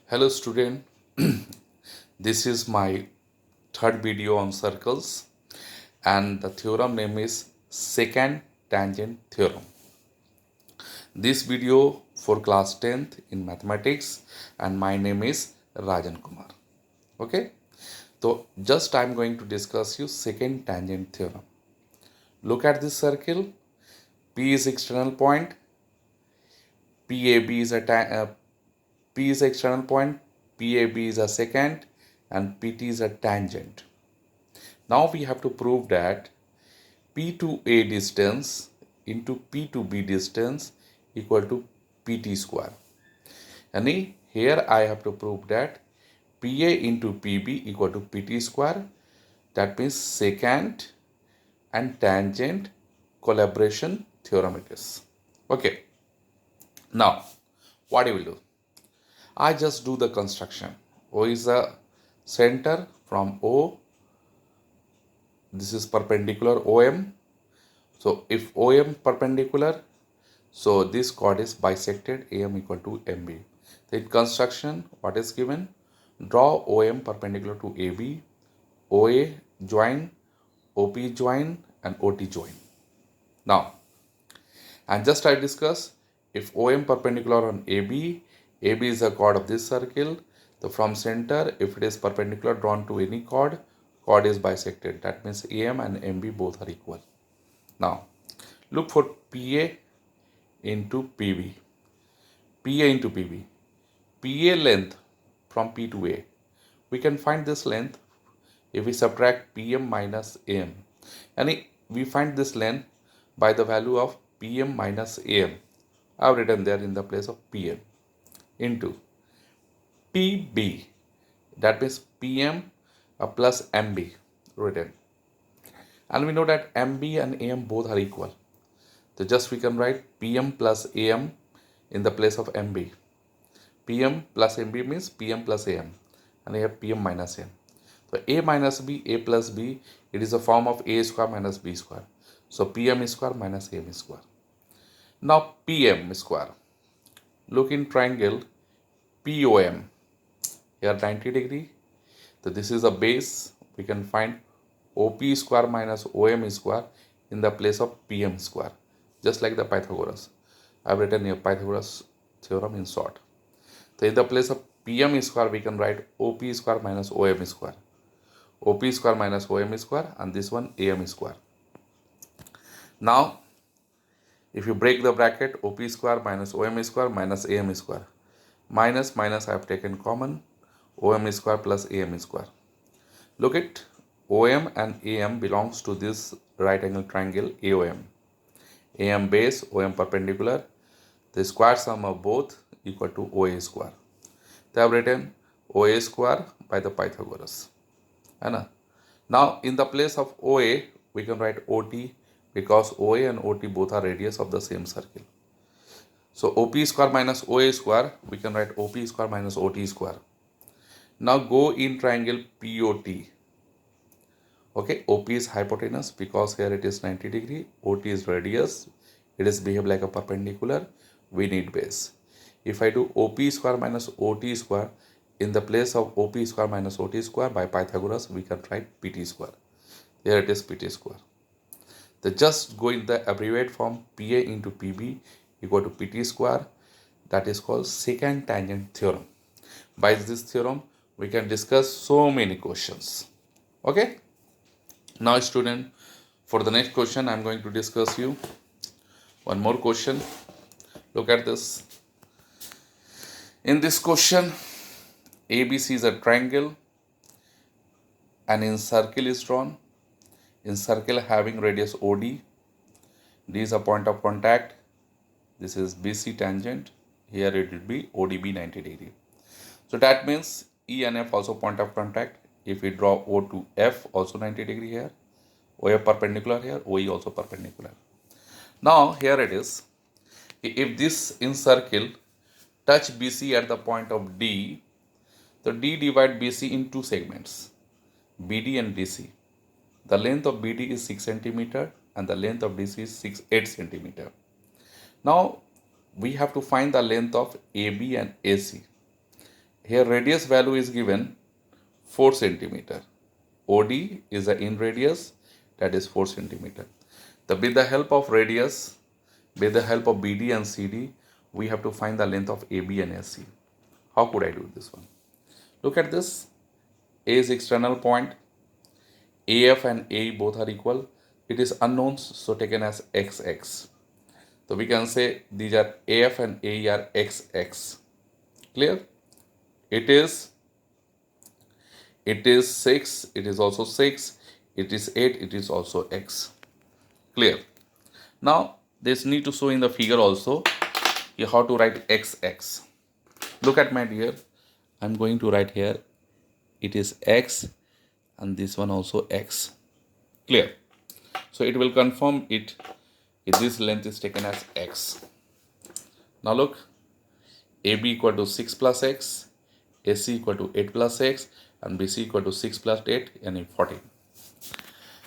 Hello student, this is my third video on circles and the theorem name is secant tangent theorem. This video for class 10th in mathematics and my name is Rajan Kumar. Okay, so just I am going to discuss you secant tangent theorem. Look at this circle, P is external point, PAB is P is external point, PAB is a secant and PT is a tangent. Now we have to prove that P to A distance into P to B distance equal to PT square. And here I have to prove that PA into PB equal to PT square. That means secant and tangent collaboration theorem it is. Okay. Now what you will do? I just do the construction. O is the center from O. This is perpendicular OM. So if OM perpendicular, so this chord is bisected AM equal to MB. So in construction, what is given? Draw OM perpendicular to AB, OA join, OP join and OT join. Now, and just I discuss if OM perpendicular on AB, AB is the chord of this circle. So from center, if it is perpendicular drawn to any chord, chord is bisected. That means AM and MB both are equal. Now, look for PA into PB. PA into PB. PA length from P to A. We can find this length if we subtract PM minus AM. And we find this length by the value of PM minus AM. I have written there in the place of PM into PB. That means PM plus MB written. And we know that MB and AM both are equal. So just we can write PM plus AM in the place of MB. PM plus MB means PM plus AM. And we have PM minus AM. So A minus B, A plus B, it is a form of A square minus B square. So PM square minus AM square. Now PM square. Look in triangle POM. Here 90 degree. So this is a base. We can find OP square minus OM square in the place of PM square. Just like the Pythagoras. I have written here Pythagoras theorem in short. So in the place of PM square, we can write OP square minus OM square. OP square minus OM square and this one AM square. Now, if you break the bracket, OP square minus OM square minus AM square. Minus minus I have taken common, OM square plus AM square. Look at OM and AM belongs to this right angle triangle AOM. AM base, OM perpendicular. The square sum of both equal to OA square. They have written OA square by the Pythagoras. Now in the place of OA, we can write OT because OA and OT both are radius of the same circle. So OP square minus OA square, we can write OP square minus OT square. Now go in triangle POT. Okay, OP is hypotenuse because here it is 90 degree, OT is radius, it is behave like a perpendicular, we need base. If I do OP square minus OT square, in the place of OP square minus OT square by Pythagoras, we can write PT square. Here it is PT square. So just go in the abbreviate form PA into PB equal to PT square. That is called secant tangent theorem. By this theorem, we can discuss so many questions. Okay. Now student, for the next question, I am going to discuss you one more question. Look at this. In this question, ABC is a triangle and in circle is drawn. In circle having radius OD. D is a point of contact. This is BC tangent. Here it will be ODB 90 degree. So that means E and F also point of contact. If we draw O to F also 90 degree here. OF perpendicular here, OE also perpendicular. Now here it is. If this in circle touch BC at the point of D, so D divide BC in two segments, BD and DC. The length of BD is 6 cm and the length of DC is 8 cm. Now we have to find the length of AB and AC. Here radius value is given 4 centimeter. OD is the in radius, that is 4 centimeter. With the help of radius, with the help of BD and CD, we have to find the length of AB and AC. How could I do this one? Look at this. A is external point. AF and AE both are equal. It is unknowns, so taken as XX. So we can say these are AF and AE are XX. Clear? It is 6, it is also 6, it is 8, it is also X. Clear? Now this need to show in the figure also how to write XX. Look at my dear, I'm going to write here, it is X and this one also X. Clear? So it will confirm it if this length is taken as X. Now look, AB equal to 6 plus X, AC equal to 8 plus X, and BC equal to 6 plus 8 and 14.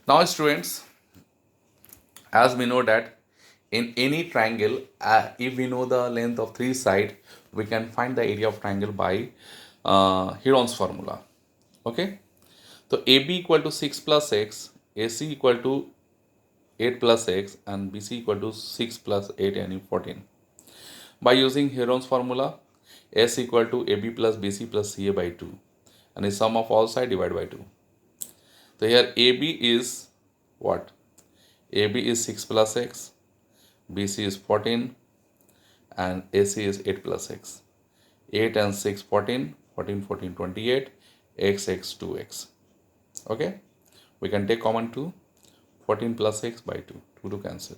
Now students, as we know that in any triangle, if we know the length of 3 sides, we can find the area of triangle by Heron's formula. Okay, so AB equal to 6 plus X, AC equal to 8 plus X, and BC equal to 6 plus 8 and 14. By using Heron's formula, S equal to AB plus BC plus CA by 2, and the sum of all sides divided by 2. So here AB is what? AB is 6 plus X, BC is 14, and AC is 8 plus X. 8 and 6, 14, 14, 14, 28, X, 2X. Okay? We can take common 2, 14 plus X by 2, 2 to cancel.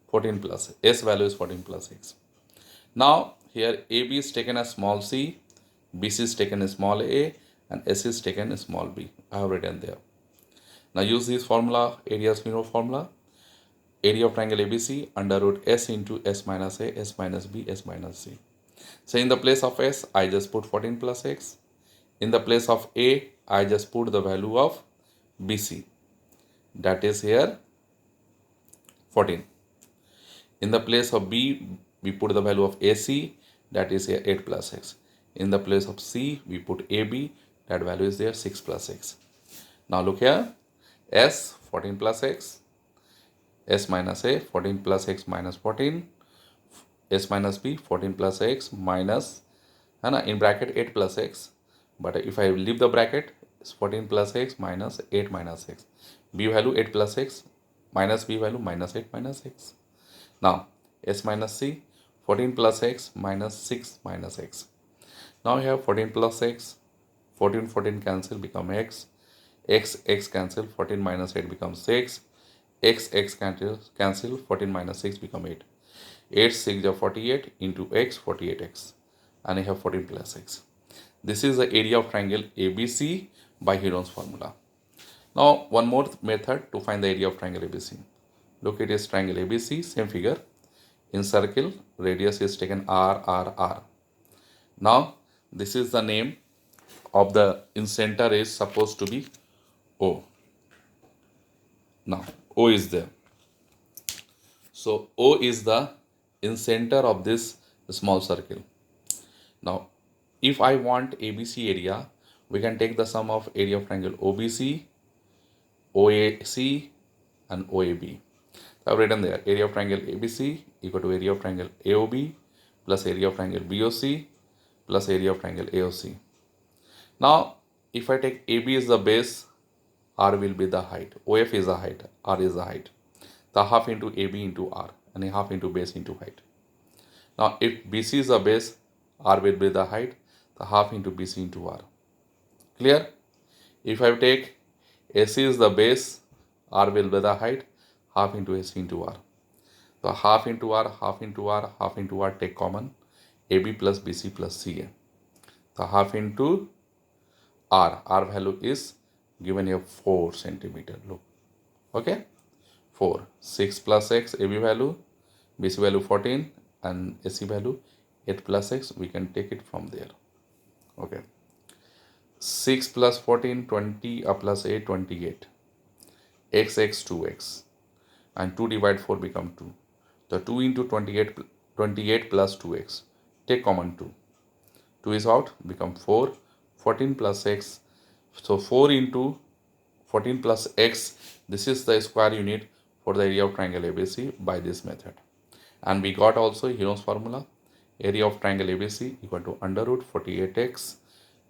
14 plus, S value is 14 plus X. Now here AB is taken as small c, BC is taken as small a, and S is taken as small b. I have written there. Now use this formula, areas we know formula. Area of triangle ABC under root S into S minus A, S minus B, S minus C. So in the place of S, I just put 14 plus X. In the place of A, I just put the value of BC. That is here 14. In the place of B, we put the value of AC, that is here 8 plus X. In the place of C, we put AB, that value is there 6 plus X. Now look here, S 14 plus X, S minus A 14 plus X minus 14, S minus B 14 plus X minus, in bracket 8 plus X, but if I leave the bracket, it's 14 plus X minus 8 minus X. B value 8 plus X minus B value minus 8 minus X. Now S minus C 14 plus X minus 6 minus X. Now we have 14 plus X, 14 cancel become X, X cancel, 14 minus 8 becomes 6, X cancel, 14 minus 6 become 8. 8 6 are 48 into X 48X, and I have 14 plus X. This is the area of triangle ABC by Heron's formula. Now one more method to find the area of triangle ABC. Look, it is triangle ABC, same figure. In circle, radius is taken R. Now this is the name of the in center is supposed to be O. Now O is there. So O is the in center of this small circle. Now if I want ABC area, we can take the sum of area of triangle OBC, OAC, and OAB. So I've written there area of triangle ABC equal to area of triangle AOB plus area of triangle BOC plus area of triangle AOC. Now if I take AB is the base, R will be the height, OF is the height, R is the height. The half into AB into R, and a half into base into height. Now if BC is the base, R will be the height, the half into BC into R. Clear? If I take AC is the base, R will be the height, half into AC into R. So half into R, half into R, half into R take common, AB plus BC plus CA. So half into R value is given here 4 centimeter. Look, okay, 4. 6 plus X AB value, BC value 14, and AC value 8 plus X. We can take it from there. Okay, 6 plus 14, 20, plus 8, 28. X 2X, and 2 divide 4 become 2. So 2 into 28 plus 2X. Take common 2. 2 is out, become 4, 14 plus x. So 4 into 14 plus x, this is the square unit for the area of triangle ABC by this method. And we got also Heron's formula, area of triangle ABC equal to under root 48x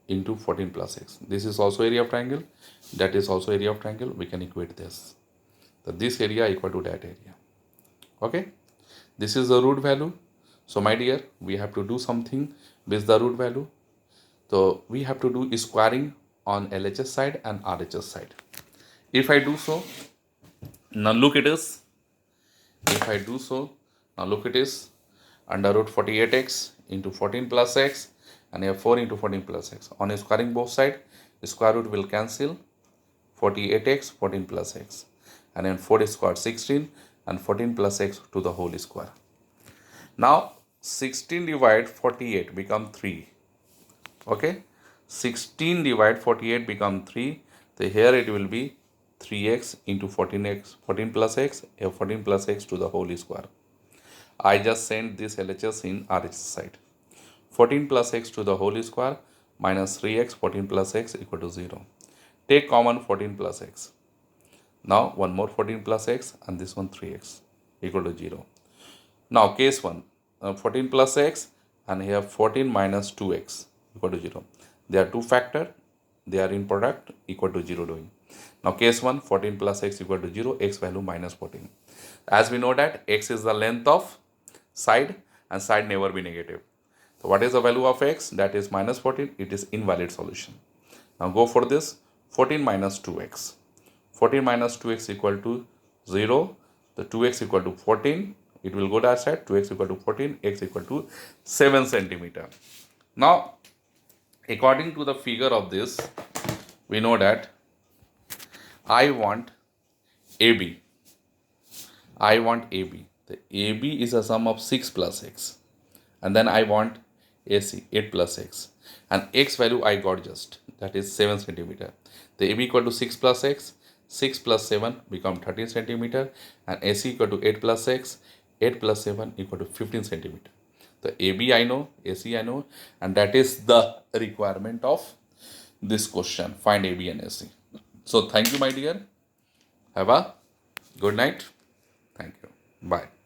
into 14 plus x. This is also area of triangle, that is also area of triangle. We can equate this. So this area equal to that area. Okay, this is the root value. So my dear, we have to do something with the root value. So we have to do squaring on LHS side and RHS side. If I do so, now look at this. If I do so, now look at this. Under root 48x into 14 plus x, and here 4 into 14 plus x. On squaring both sides, the square root will cancel. 48x, 14 plus x. And then 4 squared 16 and 14 plus x to the whole square. Now 16 divide 48 become 3. Okay, 16 divide 48 become 3. So here it will be 3x into 14x, 14 plus x, 14 plus x to the whole square. I just sent this LHS in RHS side. 14 plus x to the whole square minus 3x, 14 plus x equal to 0. Take common 14 plus x. Now one more 14 plus x and this one 3x equal to 0. Now case 1, 14 plus x and here 14 minus 2x equal to 0. They are two factor, they are in product equal to 0 doing. Now case 1, 14 plus x equal to 0, x value minus 14. As we know that x is the length of side and side never be negative. So what is the value of x? That is minus 14. It is invalid solution. Now go for this 14 minus 2x. 14 minus 2x equal to 0. The 2x equal to 14. It will go that side. 2x equal to 14. X equal to 7 centimeter. Now according to the figure of this, we know that I want AB. I want AB. The AB is a sum of 6 plus x. And then I want AC, 8 plus x. And x value I got just, that is 7 centimeter. The AB equal to 6 plus x, 6 plus 7 become 13 centimeter. And AC equal to 8 plus x, 8 plus 7 equal to 15 centimeter. The AB I know, AC I know, and that is the requirement of this question. Find AB and AC. So thank you, my dear. Have a good night. Thank you. Bye.